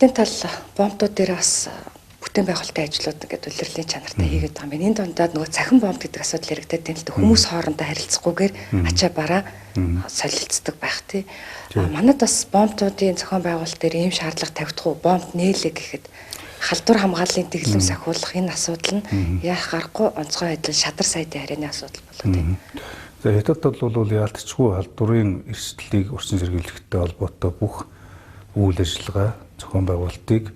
Хотын тал бомбтууд дээр бас бүтээн байгуулалтын ажлууд ингээд улирлын чанартай хийгээд байгаа юм. Энэ дундаад нөгөө цахим бомб гэдэг асуудал яригдаад тийм л хүмүүс хоорондоо харилцахгүйгээр ачаа бараа солилцдог байх тий. Манайд бас бомбтуудын зохион байгуулалт дээр ийм шаардлага тавигдах уу? Бомб нээлээ гэхэд халдвар хамгааллын дэглэм сахиулах энэ асуудал нь яах аргагүй онцгой адил шадар сайдын харьяаны асуудал болоо тийм. За хятадд бол яалтчгүй халдварын эрсдлийг урьдчилан сэргийлэхтэй холбоотой бүх үйл ажиллагаа зохион байгуулалтыг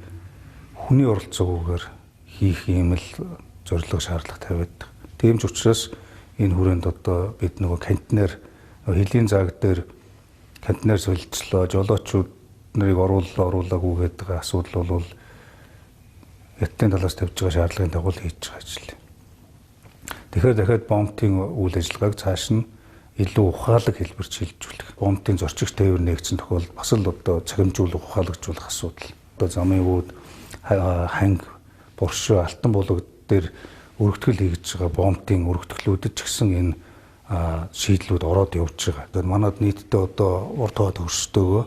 хүний оролцоогүйгээр хийх юм л зорилго шаардлага тавиад. Тийм ч учраас энэ хүрээнд одоо бид нөгөө контейнер хэлийн зааг дээр контейнер солилцлоо, жолоочууд нарыг оруулаагүй гэдэг асуудал бол Хятадын талаас тавьж байгаа шаардлагын дагуу хийж байгаа ажил. Тэгэхээр дахиад бомбын үйл ажиллагааг цааш нь илүү ухаалаг хэлбэрт шилжүүлэх. Бомбын зорчигч тээвэр нэгдсэн тохиолдолд бас л одоо цахимжуулах, ухаалагжуулах асуудал. Одоо замын үүд ханг, боршоо, алтан булаг дээр өргөтгөл хийж байгаа бомбын өргөтгөлүүдэд ч гэсэн энэ шийдлүүд ороод явж байгаа. Тэгэхээр манад нийтдээ одоо урд хаваад хөрсдөгөө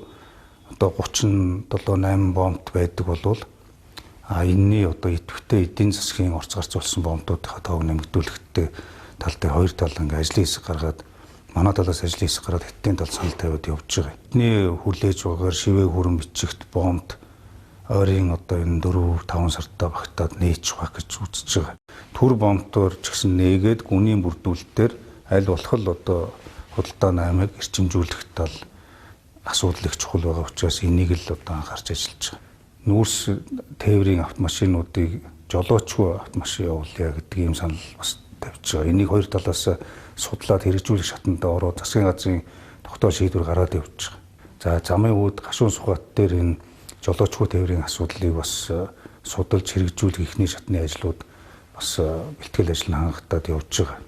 одоо 37-8 бомб байдаг болвол энэний одоо идэвхтэй эдийн засгийн орц гарцуулсан бомбуудынхаа тоог нэмэгдүүлэхтэй тал дээр хоёр тал ингээ ажлын хэсэг гаргаад манай талаас ажлын хэсэг гараад Хятадын тал санал тавиад явж байгаа. Эдний хүлээж байгаагаар шивээ хүрэн бичигт бомб ойрын одоо энэ 4-5 сартаа багтаад нээж байх гэж үзэж байгаа. Түр бомбтоор ч гэсэн нээгээд гүнийн бүрдүүлэлтээр аль болох л одоо худалдаа 8-ыг эрчимжүүлэх тал асуудал их чухал байгаа учраас энийг л одоо анхаарч ажиллаж байгаа. Нүүрс тээврийн автомашинуудыг жолоочгүй автомашин явуулъя гэдэг ийм санал бас тавьж байгаа. Энийг хоёр талаас судлаад хэрэгжүүлэх шатанд ороод засгийн газрын тогтоол шийдвэр гараад явж байгаа. За замын үүд гашуун сугаат дээр энэ жолоочгүй тээврийн асуудлыг бас судалж хэрэгжүүлэх эхний шатны ажлууд бас бэлтгэл ажил хангалтад явж байгаа.